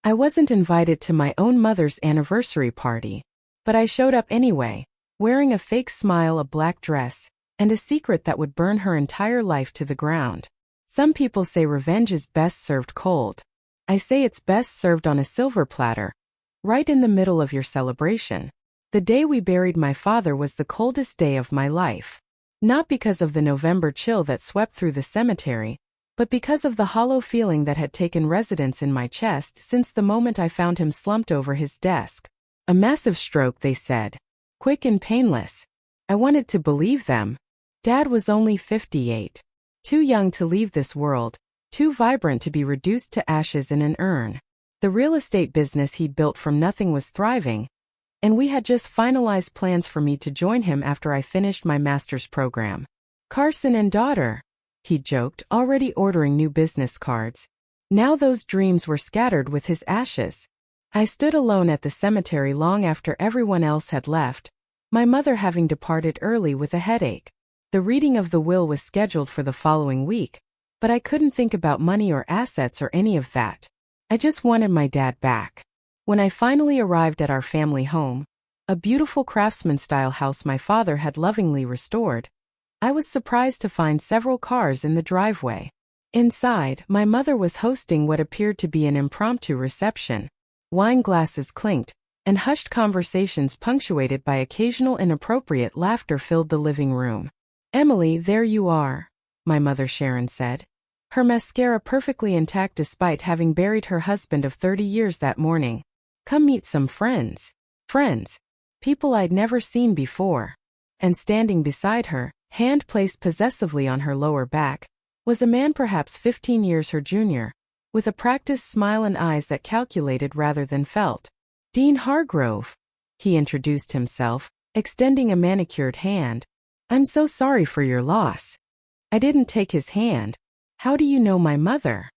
I wasn't invited to my own mother's anniversary party, but I showed up anyway, wearing a fake smile, a black dress, and a secret that would burn her entire life to the ground. Some people say revenge is best served cold. I say it's best served on a silver platter, right in the middle of your celebration. The day we buried my father was the coldest day of my life. Not because of the November chill that swept through the cemetery, but because of the hollow feeling that had taken residence in my chest since the moment I found him slumped over his desk. A massive stroke, they said. Quick and painless. I wanted to believe them. Dad was only 58. Too young to leave this world, too vibrant to be reduced to ashes in an urn. The real estate business he'd built from nothing was thriving, and we had just finalized plans for me to join him after I finished my master's program. Carson and daughter, he joked, already ordering new business cards. Now those dreams were scattered with his ashes. I stood alone at the cemetery long after everyone else had left, my mother having departed early with a headache. The reading of the will was scheduled for the following week, but I couldn't think about money or assets or any of that. I just wanted my dad back. When I finally arrived at our family home, a beautiful craftsman-style house my father had lovingly restored, I was surprised to find several cars in the driveway. Inside, my mother was hosting what appeared to be an impromptu reception. Wine glasses clinked, and hushed conversations punctuated by occasional inappropriate laughter filled the living room. "Emily, there you are," my mother Sharon said, her mascara perfectly intact despite having buried her husband of 30 years that morning. "Come meet some friends." Friends. People I'd never seen before. And standing beside her, hand placed possessively on her lower back, was a man perhaps 15 years her junior, with a practiced smile and eyes that calculated rather than felt. "Dean Hargrove," he introduced himself, extending a manicured hand. "I'm so sorry for your loss." I didn't take his hand. "How do you know my mother?"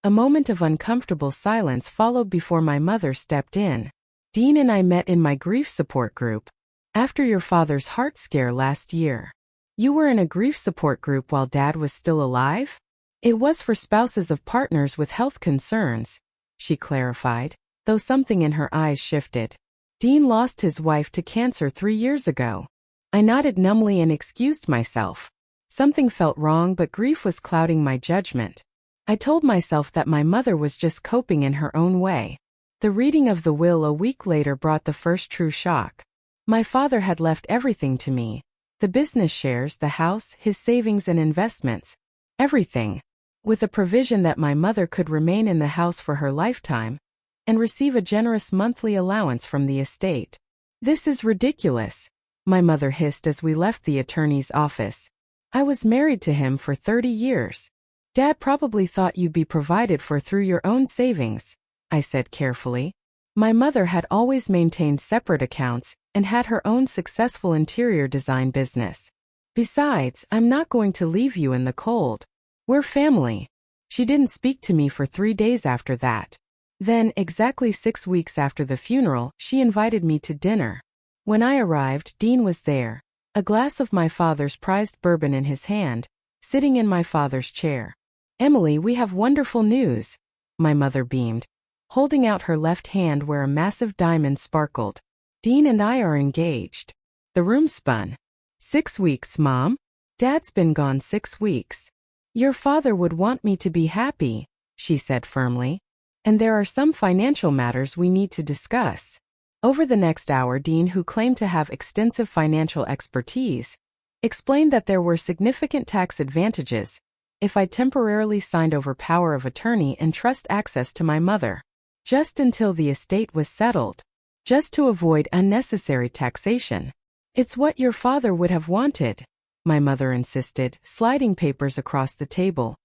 A moment of uncomfortable silence followed before my mother stepped in. "Dean and I met in my grief support group, after your father's heart scare last year." "You were in a grief support group while Dad was still alive?" "It was for spouses of partners with health concerns," she clarified, though something in her eyes shifted. "Dean lost his wife to cancer 3 years ago." I nodded numbly and excused myself. Something felt wrong, but grief was clouding my judgment. I told myself that my mother was just coping in her own way. The reading of the will a week later brought the first true shock. My father had left everything to me. The business shares, the house, his savings and investments. Everything. With a provision that my mother could remain in the house for her lifetime and receive a generous monthly allowance from the estate. "This is ridiculous," my mother hissed as we left the attorney's office. "I was married to him for 30 years. Dad probably thought you'd be provided for through your own savings," I said carefully. My mother had always maintained separate accounts and had her own successful interior design business. "Besides, I'm not going to leave you in the cold. We're family." She didn't speak to me for 3 days after that. Then, exactly 6 weeks after the funeral, she invited me to dinner. When I arrived, Dean was there, a glass of my father's prized bourbon in his hand, sitting in my father's chair. "Emily, we have wonderful news," my mother beamed, holding out her left hand where a massive diamond sparkled. "Dean and I are engaged." The room spun. "6 weeks, Mom? Dad's been gone 6 weeks. Your father would want me to be happy," she said firmly. "And there are some financial matters we need to discuss." Over the next hour, Dean, who claimed to have extensive financial expertise, explained that there were significant tax advantages if I temporarily signed over power of attorney and trust access to my mother, just until the estate was settled, just to avoid unnecessary taxation. "It's what your father would have wanted," my mother insisted, sliding papers across the table.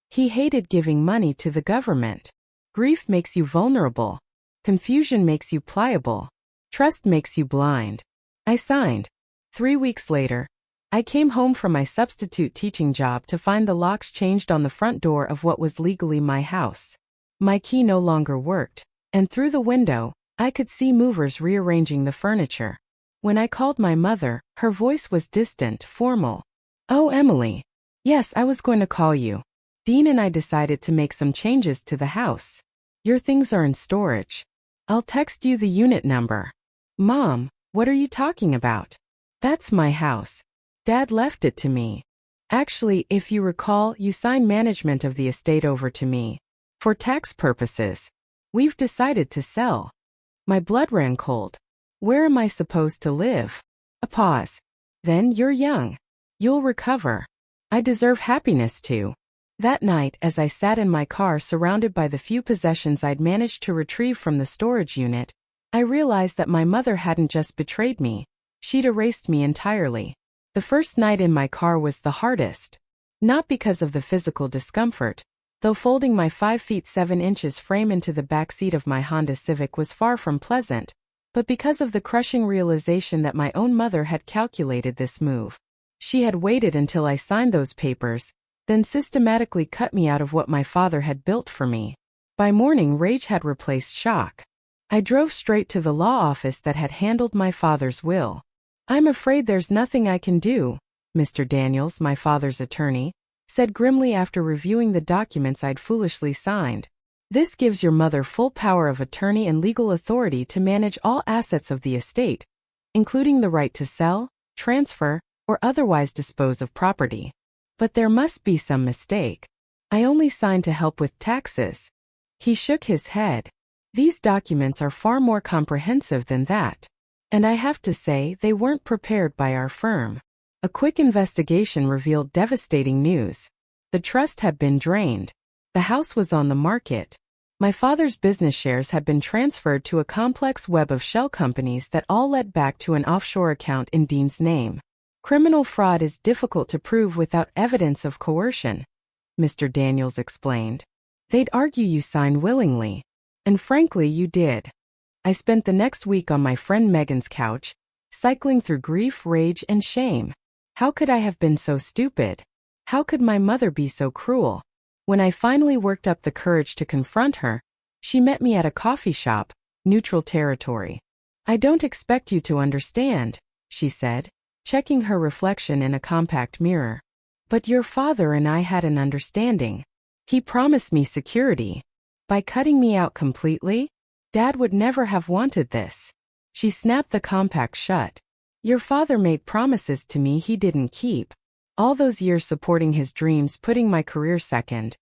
"He hated giving money to the government. Grief makes you vulnerable. Confusion makes you pliable. Trust makes you blind." I signed. 3 weeks later, I came home from my substitute teaching job to find the locks changed on the front door of what was legally my house. My key no longer worked, and through the window, I could see movers rearranging the furniture. When I called my mother, her voice was distant, formal. "Oh, Emily. Yes, I was going to call you. Dean and I decided to make some changes to the house." Your things are in storage. I'll text you the unit number. Mom, what are you talking about? That's my house. Dad left it to me. Actually, if you recall, you signed management of the estate over to me. For tax purposes. We've decided to sell. My blood ran cold. Where am I supposed to live? A pause. Then you're young. You'll recover. I deserve happiness too. That night, as I sat in my car surrounded by the few possessions I'd managed to retrieve from the storage unit, I realized that my mother hadn't just betrayed me. She'd erased me entirely. The first night in my car was the hardest. Not because of the physical discomfort, though folding my 5 feet 7 inches frame into the back seat of my Honda Civic was far from pleasant, but because of the crushing realization that my own mother had calculated this move. She had waited until I signed those papers, then systematically cut me out of what my father had built for me. By morning, rage had replaced shock. I drove straight to the law office that had handled my father's will. I'm afraid there's nothing I can do, Mr. Daniels, my father's attorney, said grimly after reviewing the documents I'd foolishly signed. This gives your mother full power of attorney and legal authority to manage all assets of the estate, including the right to sell, transfer, or otherwise dispose of property. But there must be some mistake. I only signed to help with taxes. He shook his head. These documents are far more comprehensive than that. And I have to say, they weren't prepared by our firm. A quick investigation revealed devastating news. The trust had been drained. The house was on the market. My father's business shares had been transferred to a complex web of shell companies that all led back to an offshore account in Dean's name. Criminal fraud is difficult to prove without evidence of coercion, Mr. Daniels explained. They'd argue you signed willingly. And frankly, you did. I spent the next week on my friend Megan's couch, cycling through grief, rage, and shame. How could I have been so stupid? How could my mother be so cruel? When I finally worked up the courage to confront her, she met me at a coffee shop, neutral territory. I don't expect you to understand, she said, checking her reflection in a compact mirror. But your father and I had an understanding. He promised me security. By cutting me out completely, Dad would never have wanted this. She snapped the compact shut. Your father made promises to me he didn't keep. All those years supporting his dreams, putting my career second.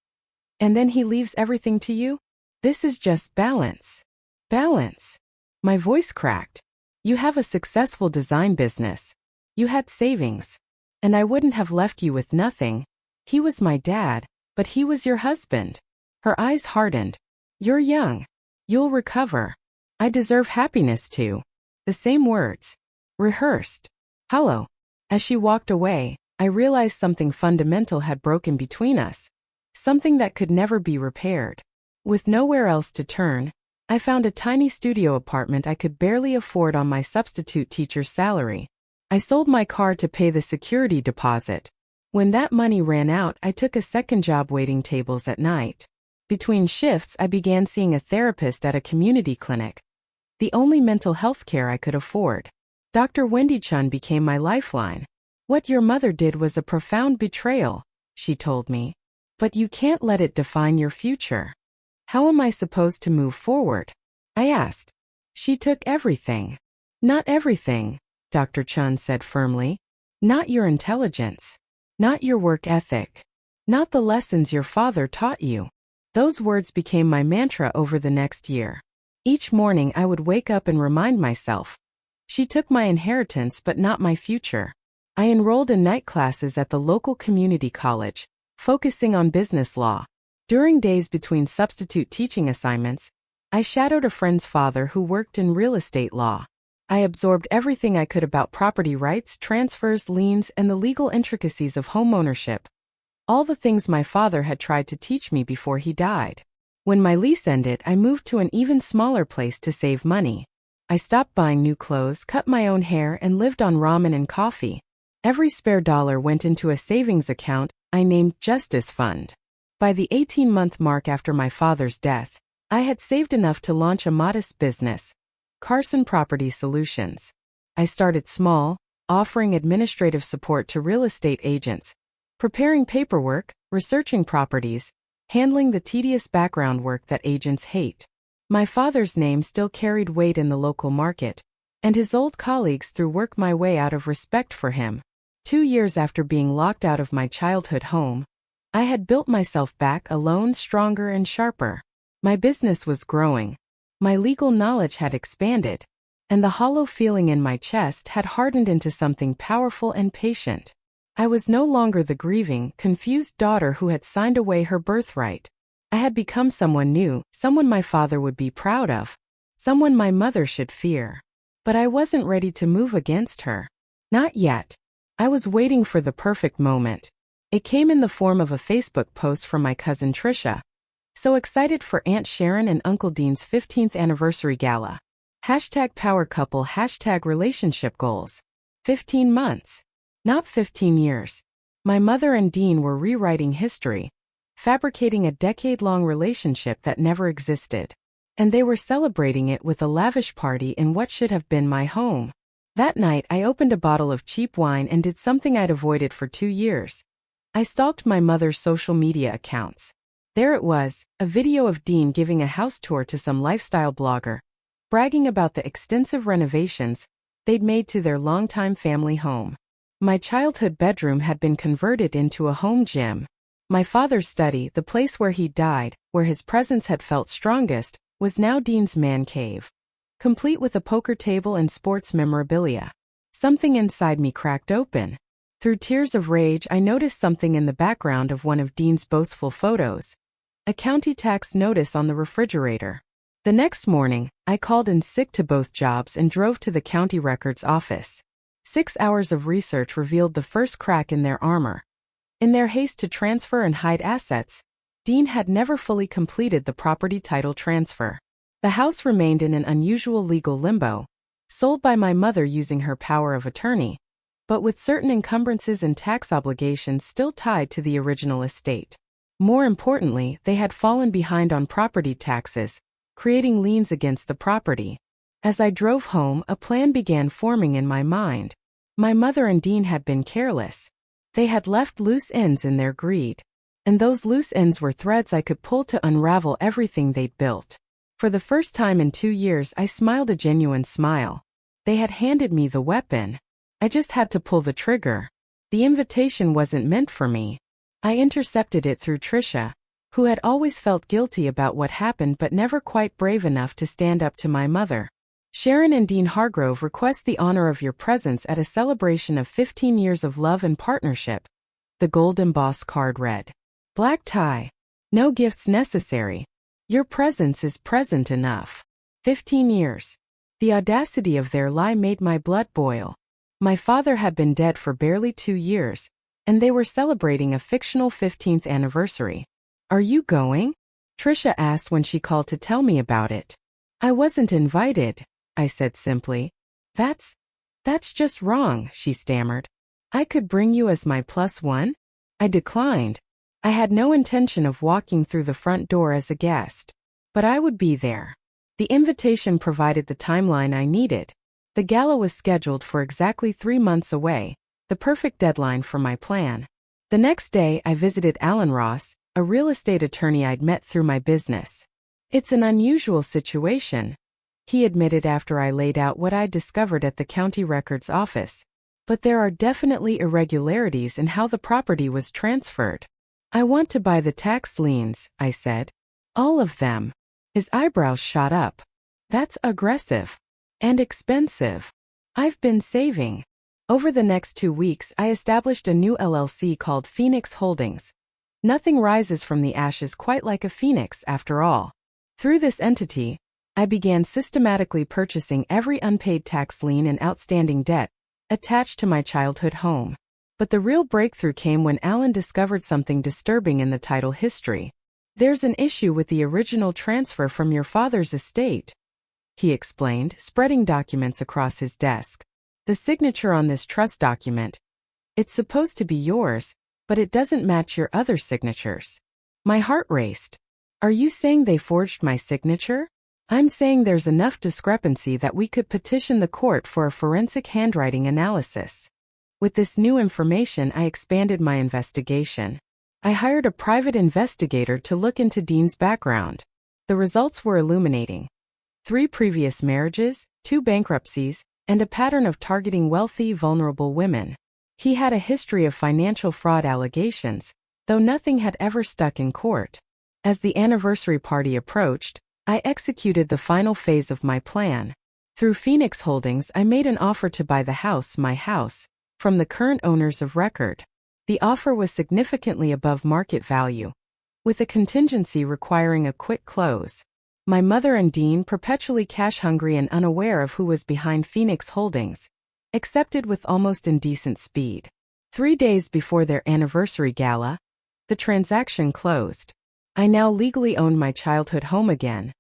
And then he leaves everything to you? This is just balance. Balance. My voice cracked. You have a successful design business. You had savings. And I wouldn't have left you with nothing. He was my dad, but he was your husband. Her eyes hardened. You're young. You'll recover. I deserve happiness too. The same words. Rehearsed. Hello. As she walked away, I realized something fundamental had broken between us. Something that could never be repaired. With nowhere else to turn, I found a tiny studio apartment I could barely afford on my substitute teacher's salary. I sold my car to pay the security deposit. When that money ran out, I took a second job waiting tables at night. Between shifts, I began seeing a therapist at a community clinic. The only mental health care I could afford. Dr. Wendy Chun became my lifeline. What your mother did was a profound betrayal, she told me. But you can't let it define your future. How am I supposed to move forward? I asked. She took everything. Not everything, Dr. Chun said firmly. Not your intelligence. Not your work ethic. Not the lessons your father taught you. Those words became my mantra over the next year. Each morning I would wake up and remind myself. She took my inheritance but not my future. I enrolled in night classes at the local community college, focusing on business law. During days between substitute teaching assignments, I shadowed a friend's father who worked in real estate law. I absorbed everything I could about property rights, transfers, liens, and the legal intricacies of homeownership. All the things my father had tried to teach me before he died. When my lease ended, I moved to an even smaller place to save money. I stopped buying new clothes, cut my own hair, and lived on ramen and coffee. Every spare dollar went into a savings account I named Justice Fund. By the 18-month mark after my father's death, I had saved enough to launch a modest business, Carson Property Solutions. I started small, offering administrative support to real estate agents, preparing paperwork, researching properties, handling the tedious background work that agents hate. My father's name still carried weight in the local market, and his old colleagues threw work my way out of respect for him. 2 years after being locked out of my childhood home, I had built myself back alone, stronger and sharper. My business was growing. My legal knowledge had expanded, and the hollow feeling in my chest had hardened into something powerful and patient. I was no longer the grieving, confused daughter who had signed away her birthright. I had become someone new, someone my father would be proud of, someone my mother should fear. But I wasn't ready to move against her. Not yet. I was waiting for the perfect moment. It came in the form of a Facebook post from my cousin Trisha. So excited for Aunt Sharon and Uncle Dean's 15th anniversary gala. #power couple, #relationship goals. 15 months. Not 15 years. My mother and Dean were rewriting history, fabricating a decade-long relationship that never existed. And they were celebrating it with a lavish party in what should have been my home. That night I opened a bottle of cheap wine and did something I'd avoided for 2 years. I stalked my mother's social media accounts. There it was, a video of Dean giving a house tour to some lifestyle blogger, bragging about the extensive renovations they'd made to their longtime family home. My childhood bedroom had been converted into a home gym. My father's study, the place where he died, where his presence had felt strongest, was now Dean's man cave, complete with a poker table and sports memorabilia. Something inside me cracked open. Through tears of rage, I noticed something in the background of one of Dean's boastful photos. A county tax notice on the refrigerator. The next morning, I called in sick to both jobs and drove to the county records office. 6 hours of research revealed the first crack in their armor. In their haste to transfer and hide assets, Dean had never fully completed the property title transfer. The house remained in an unusual legal limbo, sold by my mother using her power of attorney, but with certain encumbrances and tax obligations still tied to the original estate. More importantly, they had fallen behind on property taxes, creating liens against the property. As I drove home, a plan began forming in my mind. My mother and Dean had been careless. They had left loose ends in their greed. And those loose ends were threads I could pull to unravel everything they'd built. For the first time in 2 years, I smiled a genuine smile. They had handed me the weapon. I just had to pull the trigger. The invitation wasn't meant for me. I intercepted it through Trisha, who had always felt guilty about what happened but never quite brave enough to stand up to my mother. Sharon and Dean Hargrove request the honor of your presence at a celebration of 15 years of love and partnership. The gold embossed card read. Black tie. No gifts necessary. Your presence is present enough. 15 years. The audacity of their lie made my blood boil. My father had been dead for barely 2 years, and they were celebrating a fictional 15th anniversary. Are you going? Trisha asked when she called to tell me about it. I wasn't invited, I said simply. That's just wrong, she stammered. I could bring you as my +1? I declined. I had no intention of walking through the front door as a guest. But I would be there. The invitation provided the timeline I needed. The gala was scheduled for exactly 3 months away, the perfect deadline for my plan. The next day, I visited Alan Ross, a real estate attorney I'd met through my business. It's an unusual situation, he admitted after I laid out what I'd discovered at the county records office. But there are definitely irregularities in how the property was transferred. I want to buy the tax liens, I said. All of them. His eyebrows shot up. That's aggressive. And expensive. I've been saving. Over the next 2 weeks, I established a new LLC called Phoenix Holdings. Nothing rises from the ashes quite like a phoenix, after all. Through this entity, I began systematically purchasing every unpaid tax lien and outstanding debt attached to my childhood home. But the real breakthrough came when Alan discovered something disturbing in the title history. There's an issue with the original transfer from your father's estate, he explained, spreading documents across his desk. The signature on this trust document. It's supposed to be yours, but it doesn't match your other signatures. My heart raced. Are you saying they forged my signature? I'm saying there's enough discrepancy that we could petition the court for a forensic handwriting analysis. With this new information, I expanded my investigation. I hired a private investigator to look into Dean's background. The results were illuminating. 3 previous marriages, 2 bankruptcies, and a pattern of targeting wealthy, vulnerable women. He had a history of financial fraud allegations, though nothing had ever stuck in court. As the anniversary party approached, I executed the final phase of my plan. Through Phoenix Holdings, I made an offer to buy the house, my house, from the current owners of record. The offer was significantly above market value, with a contingency requiring a quick close. My mother and Dean, perpetually cash-hungry and unaware of who was behind Phoenix Holdings, accepted with almost indecent speed. 3 days before their anniversary gala, the transaction closed. I now legally owned my childhood home again,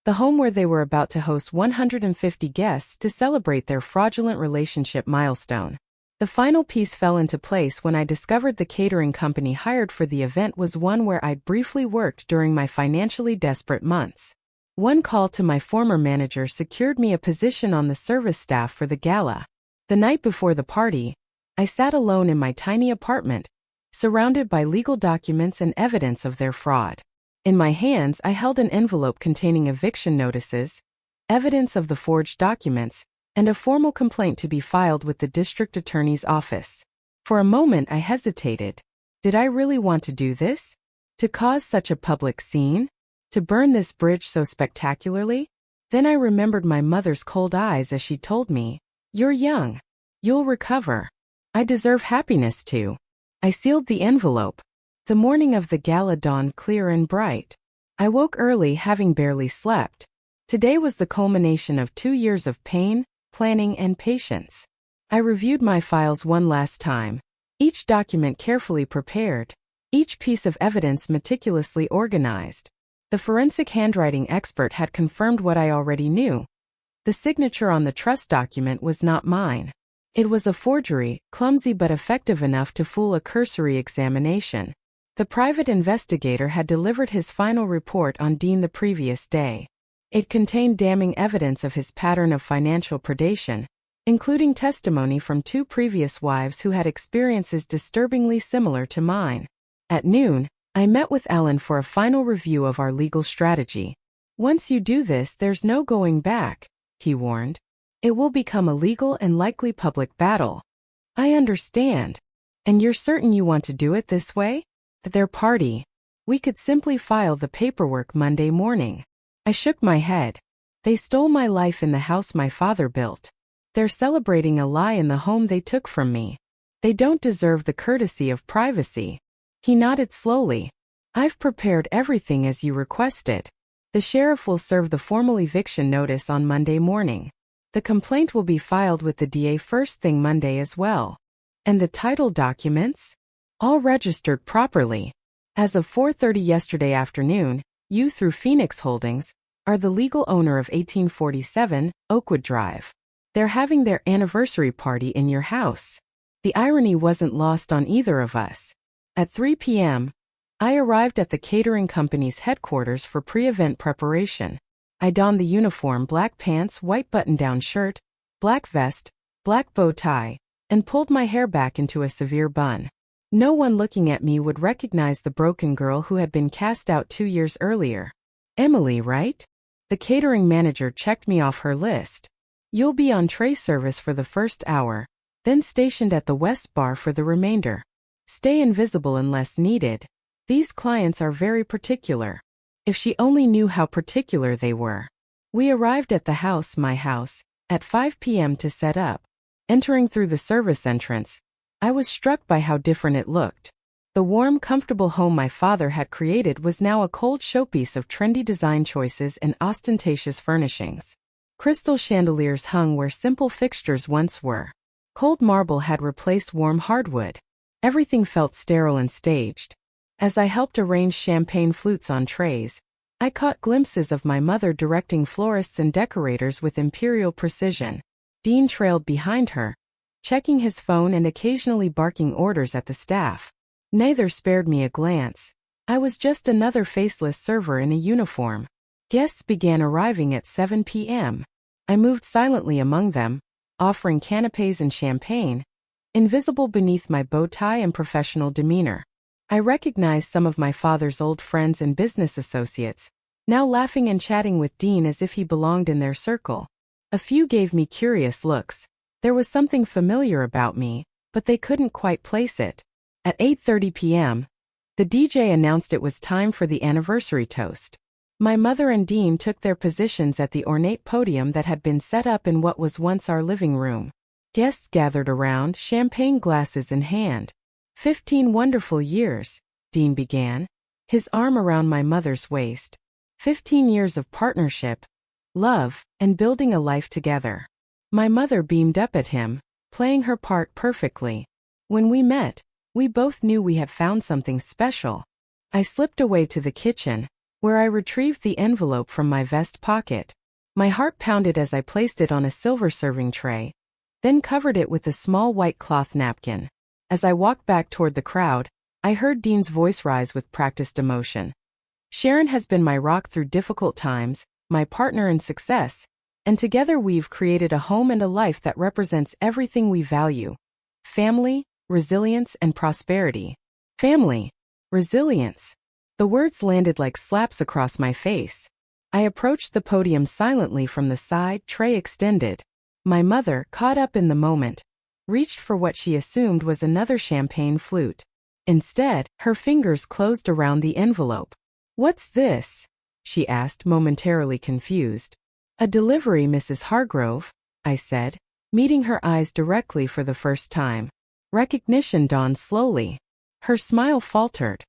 the home where they were about to host 150 guests to celebrate their fraudulent relationship milestone. The final piece fell into place when I discovered the catering company hired for the event was one where I'd briefly worked during my financially desperate months. One call to my former manager secured me a position on the service staff for the gala. The night before the party, I sat alone in my tiny apartment, surrounded by legal documents and evidence of their fraud. In my hands, I held an envelope containing eviction notices, evidence of the forged documents, and a formal complaint to be filed with the district attorney's office. For a moment I hesitated. Did I really want to do this? To cause such a public scene? To burn this bridge so spectacularly? Then I remembered my mother's cold eyes as she told me, "You're young. You'll recover. I deserve happiness too." I sealed the envelope. The morning of the gala dawned clear and bright. I woke early, having barely slept. Today was the culmination of 2 years of pain, planning, and patience. I reviewed my files one last time, each document carefully prepared, each piece of evidence meticulously organized. The forensic handwriting expert had confirmed what I already knew. The signature on the trust document was not mine. It was a forgery, clumsy but effective enough to fool a cursory examination. The private investigator had delivered his final report on Dean the previous day. It contained damning evidence of his pattern of financial predation, including testimony from 2 previous wives who had experiences disturbingly similar to mine. At noon, I met with Ellen for a final review of our legal strategy. "Once you do this, there's no going back," he warned. "It will become a legal and likely public battle." "I understand. And you're certain you want to do it this way?" "At their party. We could simply file the paperwork Monday morning." I shook my head. "They stole my life in the house my father built. They're celebrating a lie in the home they took from me. They don't deserve the courtesy of privacy." He nodded slowly. "I've prepared everything as you requested. The sheriff will serve the formal eviction notice on Monday morning. The complaint will be filed with the DA first thing Monday as well. And the title documents? All registered properly. As of 4:30 yesterday afternoon, you, through Phoenix Holdings, are the legal owner of 1847 Oakwood Drive. They're having their anniversary party in your house." The irony wasn't lost on either of us. At 3 p.m., I arrived at the catering company's headquarters for pre-event preparation. I donned the uniform: black pants, white button-down shirt, black vest, black bow tie, and pulled my hair back into a severe bun. No one looking at me would recognize the broken girl who had been cast out 2 years earlier. "Emily, right?" The catering manager checked me off her list. "You'll be on tray service for the first hour, then stationed at the West Bar for the remainder. Stay invisible unless needed. These clients are very particular." If she only knew how particular they were. We arrived at the house, my house, at 5 p.m. to set up. Entering through the service entrance, I was struck by how different it looked. The warm, comfortable home my father had created was now a cold showpiece of trendy design choices and ostentatious furnishings. Crystal chandeliers hung where simple fixtures once were. Cold marble had replaced warm hardwood. Everything felt sterile and staged. As I helped arrange champagne flutes on trays, I caught glimpses of my mother directing florists and decorators with imperial precision. Dean trailed behind her, checking his phone and occasionally barking orders at the staff. Neither spared me a glance. I was just another faceless server in a uniform. Guests began arriving at 7 p.m. I moved silently among them, offering canapés and champagne, invisible beneath my bow tie and professional demeanor. I recognized some of my father's old friends and business associates, now laughing and chatting with Dean as if he belonged in their circle. A few gave me curious looks. There was something familiar about me, but they couldn't quite place it. At 8:30 p.m., the DJ announced it was time for the anniversary toast. My mother and Dean took their positions at the ornate podium that had been set up in what was once our living room. Guests gathered around, champagne glasses in hand. 15 wonderful years, Dean began, his arm around my mother's waist. 15 years of partnership, love, and building a life together. My mother beamed up at him, playing her part perfectly. When we met, we both knew we had found something special. I slipped away to the kitchen, where I retrieved the envelope from my vest pocket. My heart pounded as I placed it on a silver serving tray, then covered it with a small white cloth napkin. As I walked back toward the crowd, I heard Dean's voice rise with practiced emotion. Sharon has been my rock through difficult times, my partner in success, and together we've created a home and a life that represents everything we value. Family, resilience, and prosperity. Family. Resilience. The words landed like slaps across my face. I approached the podium silently from the side, tray extended. My mother, caught up in the moment, reached for what she assumed was another champagne flute. Instead, her fingers closed around the envelope. "What's this?" she asked, momentarily confused. "A delivery, Mrs. Hargrove," I said, meeting her eyes directly for the first time. Recognition dawned slowly. Her smile faltered.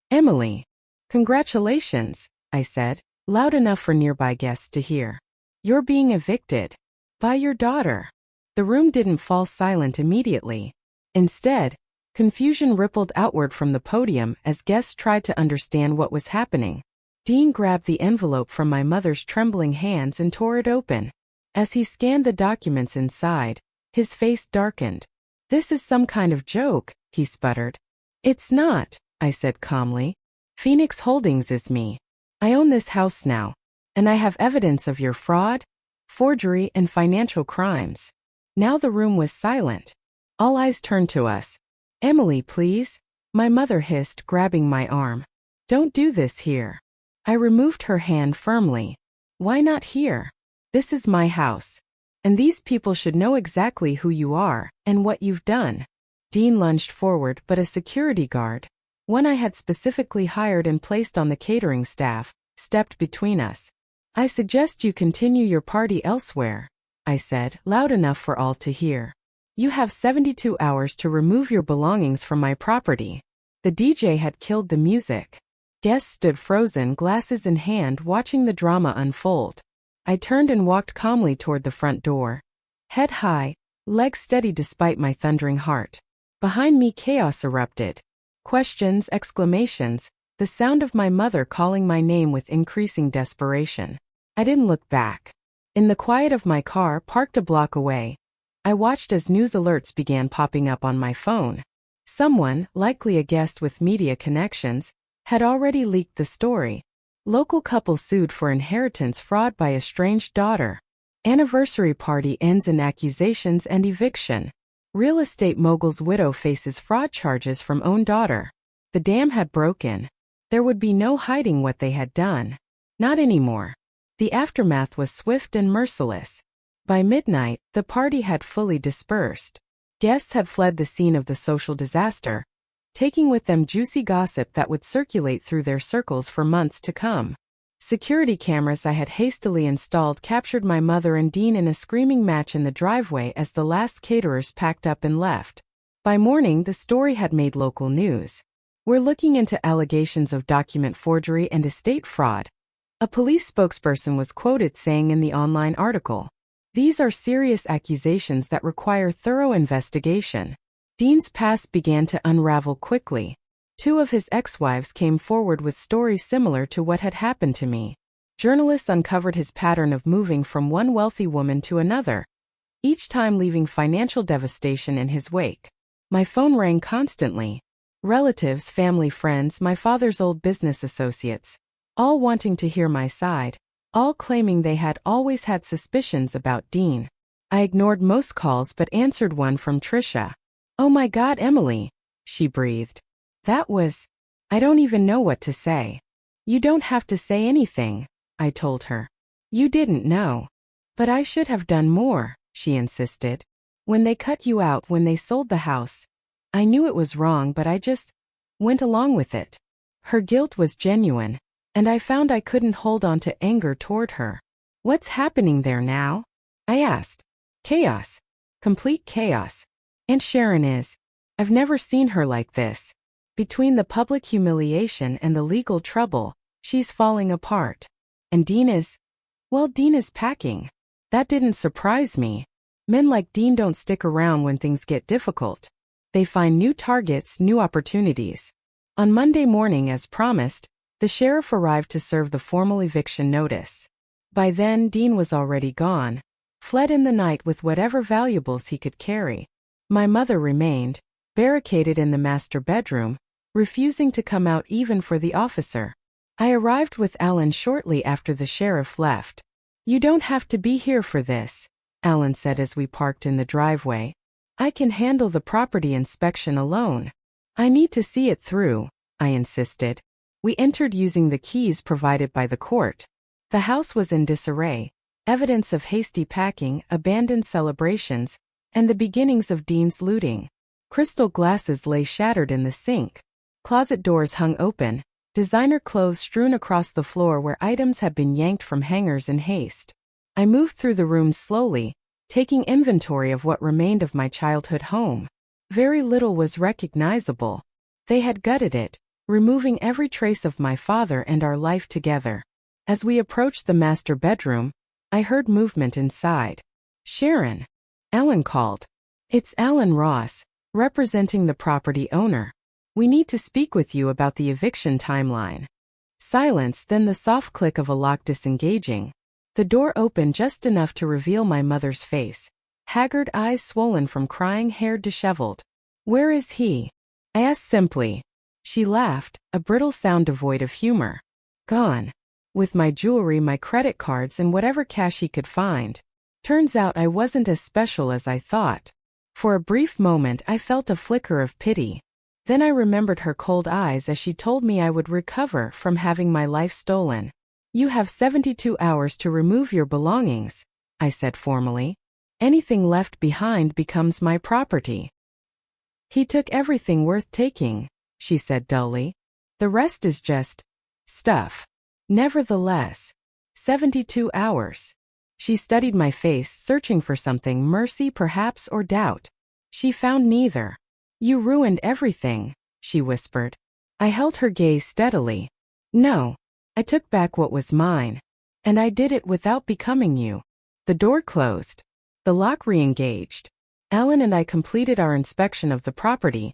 "Emily. Congratulations," I said, loud enough for nearby guests to hear. "You're being evicted. By your daughter." The room didn't fall silent immediately. Instead, confusion rippled outward from the podium as guests tried to understand what was happening. Dean grabbed the envelope from my mother's trembling hands and tore it open. As he scanned the documents inside, his face darkened. "This is some kind of joke," he sputtered. "It's not," I said calmly. "Phoenix Holdings is me. I own this house now, and I have evidence of your fraud, forgery, and financial crimes." Now the room was silent. All eyes turned to us. "Emily, please," my mother hissed, grabbing my arm. "Don't do this here." I removed her hand firmly. "Why not here? This is my house. And these people should know exactly who you are and what you've done." Dean lunged forward, but a security guard, one I had specifically hired and placed on the catering staff, stepped between us. "I suggest you continue your party elsewhere," I said, loud enough for all to hear. "You have 72 hours to remove your belongings from my property." The DJ had killed the music. Guests stood frozen, glasses in hand, watching the drama unfold. I turned and walked calmly toward the front door. Head high, legs steady despite my thundering heart. Behind me chaos erupted. Questions, exclamations, the sound of my mother calling my name with increasing desperation. I didn't look back. In the quiet of my car, parked a block away, I watched as news alerts began popping up on my phone. Someone, likely a guest with media connections, had already leaked the story. Local couple sued for inheritance fraud by estranged daughter. Anniversary party ends in accusations and eviction. Real estate mogul's widow faces fraud charges from own daughter. The dam had broken. There would be no hiding what they had done. Not anymore. The aftermath was swift and merciless. By midnight, the party had fully dispersed. Guests had fled the scene of the social disaster, taking with them juicy gossip that would circulate through their circles for months to come. Security cameras I had hastily installed captured my mother and Dean in a screaming match in the driveway as the last caterers packed up and left. By morning, the story had made local news. "We're looking into allegations of document forgery and estate fraud," a police spokesperson was quoted saying in the online article. "These are serious accusations that require thorough investigation." Dean's past began to unravel quickly. 2 of his ex-wives came forward with stories similar to what had happened to me. Journalists uncovered his pattern of moving from one wealthy woman to another, each time leaving financial devastation in his wake. My phone rang constantly. Relatives, family, friends, my father's old business associates, all wanting to hear my side, all claiming they had always had suspicions about Dean. I ignored most calls but answered one from Trisha. "Oh my God, Emily," she breathed. I don't even know what to say. You don't have to say anything, I told her. You didn't know. But I should have done more, she insisted. When they cut you out when they sold the house, I knew it was wrong, but I just went along with it. Her guilt was genuine, and I found I couldn't hold on to anger toward her. What's happening there now? I asked. Chaos. Complete chaos. And Sharon is. I've never seen her like this. Between the public humiliation and the legal trouble, she's falling apart. And Dean is packing. That didn't surprise me. Men like Dean don't stick around when things get difficult. They find new targets, new opportunities. On Monday morning, as promised, the sheriff arrived to serve the formal eviction notice. By then, Dean was already gone, fled in the night with whatever valuables he could carry. My mother remained, barricaded in the master bedroom, refusing to come out even for the officer. I arrived with Alan shortly after the sheriff left. You don't have to be here for this, Alan said as we parked in the driveway. I can handle the property inspection alone. I need to see it through, I insisted. We entered using the keys provided by the court. The house was in disarray, evidence of hasty packing, abandoned celebrations, and the beginnings of Dean's looting. Crystal glasses lay shattered in the sink. Closet doors hung open, designer clothes strewn across the floor where items had been yanked from hangers in haste. I moved through the rooms slowly, taking inventory of what remained of my childhood home. Very little was recognizable. They had gutted it, removing every trace of my father and our life together. As we approached the master bedroom, I heard movement inside. Sharon, Alan called. It's Alan Ross, representing the property owner. We need to speak with you about the eviction timeline. Silence, then the soft click of a lock disengaging. The door opened just enough to reveal my mother's face, haggard eyes swollen from crying, hair disheveled. Where is he? I asked simply. She laughed, a brittle sound devoid of humor. Gone. With my jewelry, my credit cards, and whatever cash he could find. Turns out I wasn't as special as I thought. For a brief moment I felt a flicker of pity. Then I remembered her cold eyes as she told me I would recover from having my life stolen. You have 72 hours to remove your belongings, I said formally. Anything left behind becomes my property. He took everything worth taking, she said dully. The rest is just stuff. Nevertheless, 72 hours. She studied my face, searching for something, mercy perhaps or doubt. She found neither. You ruined everything, she whispered. I held her gaze steadily. No. I took back what was mine. And I did it without becoming you. The door closed. The lock re-engaged. Alan and I completed our inspection of the property,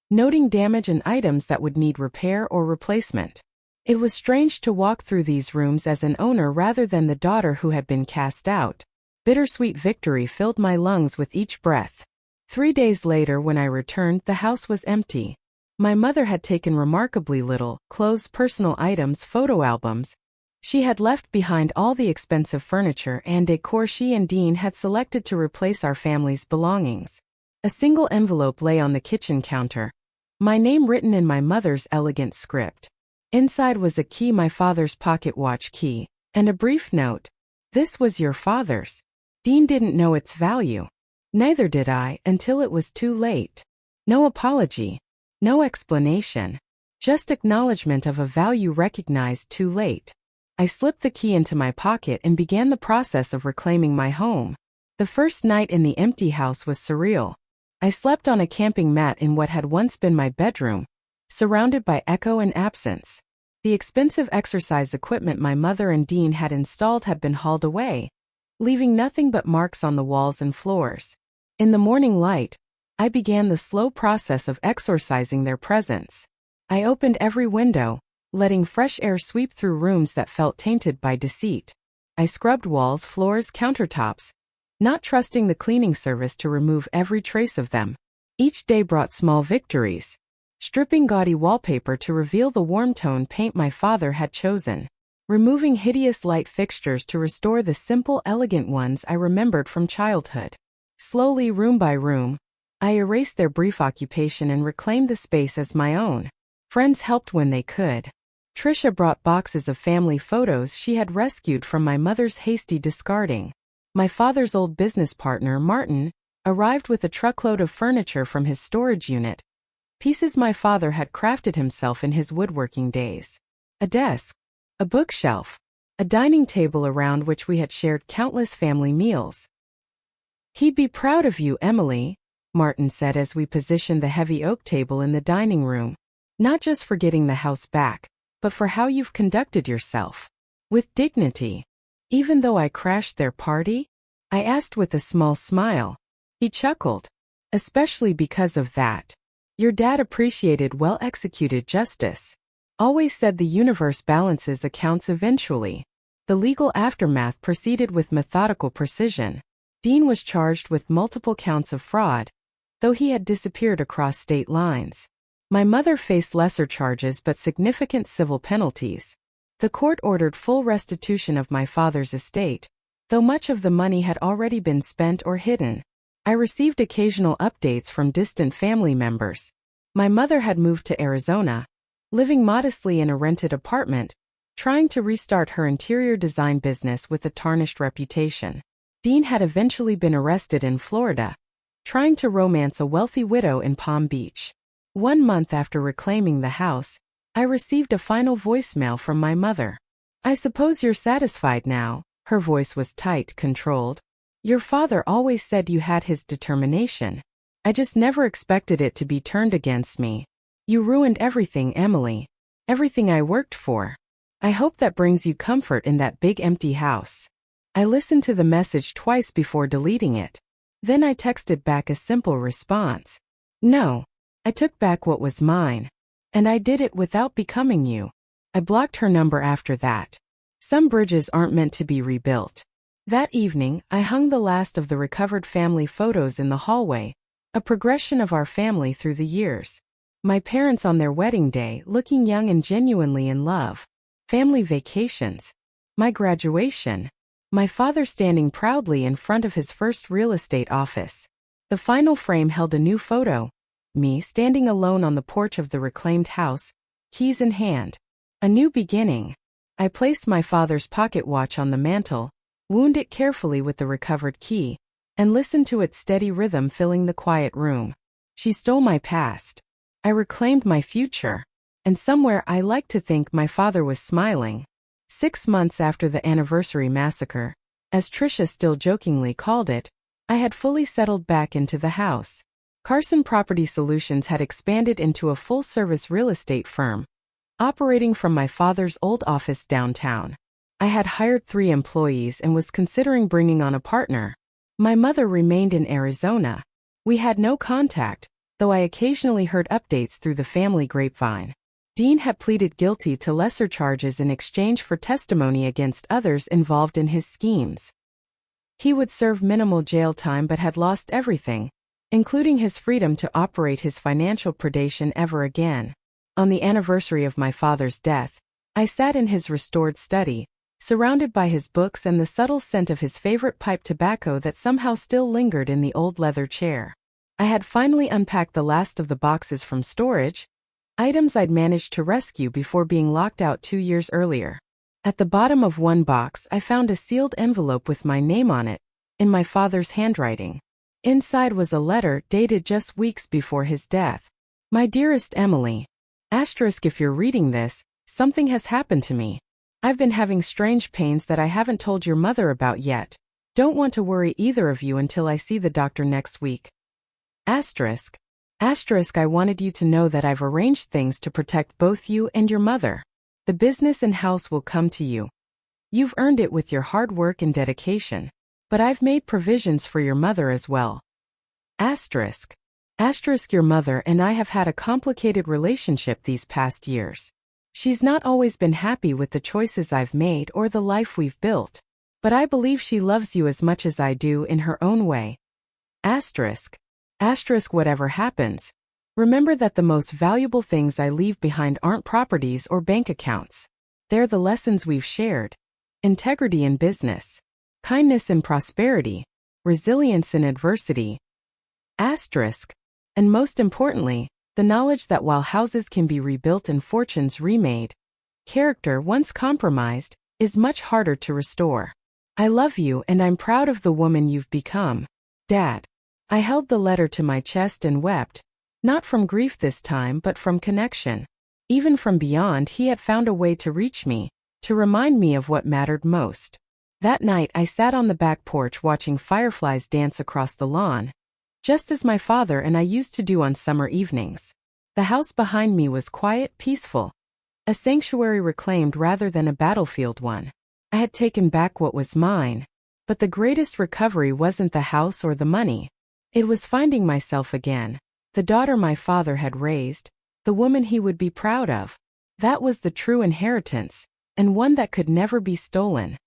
noting damage and items that would need repair or replacement. It was strange to walk through these rooms as an owner rather than the daughter who had been cast out. Bittersweet victory filled my lungs with each breath. 3 days later, when I returned, the house was empty. My mother had taken remarkably little: clothes, personal items, photo albums. She had left behind all the expensive furniture and decor she and Dean had selected to replace our family's belongings. A single envelope lay on the kitchen counter, my name written in my mother's elegant script. Inside was a key, my father's pocket watch key, and a brief note. This was your father's. Dean didn't know its value. Neither did I until it was too late. No apology. No explanation. Just acknowledgement of a value recognized too late. I slipped the key into my pocket and began the process of reclaiming my home. The first night in the empty house was surreal. I slept on a camping mat in what had once been my bedroom, surrounded by echo and absence. The expensive exercise equipment my mother and Dean had installed had been hauled away, leaving nothing but marks on the walls and floors. In the morning light, I began the slow process of exorcising their presence. I opened every window, letting fresh air sweep through rooms that felt tainted by deceit. I scrubbed walls, floors, countertops, not trusting the cleaning service to remove every trace of them. Each day brought small victories, stripping gaudy wallpaper to reveal the warm-tone paint my father had chosen, removing hideous light fixtures to restore the simple, elegant ones I remembered from childhood. Slowly, room by room, I erased their brief occupation and reclaimed the space as my own. Friends helped when they could. Trisha brought boxes of family photos she had rescued from my mother's hasty discarding. My father's old business partner, Martin, arrived with a truckload of furniture from his storage unit, pieces my father had crafted himself in his woodworking days. A desk, a bookshelf, a dining table around which we had shared countless family meals. "He'd be proud of you, Emily," Martin said as we positioned the heavy oak table in the dining room. "Not just for getting the house back, but for how you've conducted yourself. With dignity. Even though I crashed their party?" I asked with a small smile. He chuckled. "Especially because of that. Your dad appreciated well-executed justice. Always said the universe balances accounts eventually." The legal aftermath proceeded with methodical precision. Dean was charged with multiple counts of fraud, though he had disappeared across state lines. My mother faced lesser charges but significant civil penalties. The court ordered full restitution of my father's estate, though much of the money had already been spent or hidden. I received occasional updates from distant family members. My mother had moved to Arizona, living modestly in a rented apartment, trying to restart her interior design business with a tarnished reputation. Dean had eventually been arrested in Florida, trying to romance a wealthy widow in Palm Beach. 1 month after reclaiming the house, I received a final voicemail from my mother. "I suppose you're satisfied now." Her voice was tight, controlled. "Your father always said you had his determination. I just never expected it to be turned against me. You ruined everything, Emily. Everything I worked for. I hope that brings you comfort in that big empty house." I listened to the message twice before deleting it. Then I texted back a simple response. "No. I took back what was mine. And I did it without becoming you." I blocked her number after that. Some bridges aren't meant to be rebuilt. That evening, I hung the last of the recovered family photos in the hallway, a progression of our family through the years. My parents on their wedding day, looking young and genuinely in love. Family vacations. My graduation. My father standing proudly in front of his first real estate office. The final frame held a new photo. Me standing alone on the porch of the reclaimed house, keys in hand. A new beginning. I placed my father's pocket watch on the mantel, wound it carefully with the recovered key, and listened to its steady rhythm filling the quiet room. She stole my past. I reclaimed my future. And somewhere I like to think my father was smiling. 6 months after the anniversary massacre, as Trisha still jokingly called it, I had fully settled back into the house. Carson Property Solutions had expanded into a full-service real estate firm, operating from my father's old office downtown. I had hired 3 employees and was considering bringing on a partner. My mother remained in Arizona. We had no contact, though I occasionally heard updates through the family grapevine. Dean had pleaded guilty to lesser charges in exchange for testimony against others involved in his schemes. He would serve minimal jail time but had lost everything, including his freedom to operate his financial predation ever again. On the anniversary of my father's death, I sat in his restored study, surrounded by his books and the subtle scent of his favorite pipe tobacco that somehow still lingered in the old leather chair. I had finally unpacked the last of the boxes from storage, items I'd managed to rescue before being locked out 2 years earlier. At the bottom of one box, I found a sealed envelope with my name on it, in my father's handwriting. Inside was a letter dated just weeks before his death. "My dearest Emily, if you're reading this, something has happened to me. I've been having strange pains that I haven't told your mother about yet. Don't want to worry either of you until I see the doctor next week. Asterisk. I wanted you to know that I've arranged things to protect both you and your mother. The business and house will come to you. You've earned it with your hard work and dedication. But I've made provisions for your mother as well. Asterisk. Your mother and I have had a complicated relationship these past years. She's not always been happy with the choices I've made or the life we've built. But I believe she loves you as much as I do in her own way. Asterisk. Whatever happens, remember that the most valuable things I leave behind aren't properties or bank accounts. They're the lessons we've shared. Integrity in business. Kindness in prosperity. Resilience in adversity. Asterisk. And most importantly, The knowledge that while houses can be rebuilt and fortunes remade, character once compromised is much harder to restore. I love you and I'm proud of the woman you've become, Dad. I held the letter to my chest and wept, not from grief this time but from connection. Even from beyond, he had found a way to reach me, to remind me of what mattered most. That night I sat on the back porch watching fireflies dance across the lawn, just as my father and I used to do on summer evenings. The house behind me was quiet, peaceful, a sanctuary reclaimed rather than a battlefield one. I had taken back what was mine, but the greatest recovery wasn't the house or the money. It was finding myself again, the daughter my father had raised, the woman he would be proud of. That was the true inheritance, and one that could never be stolen.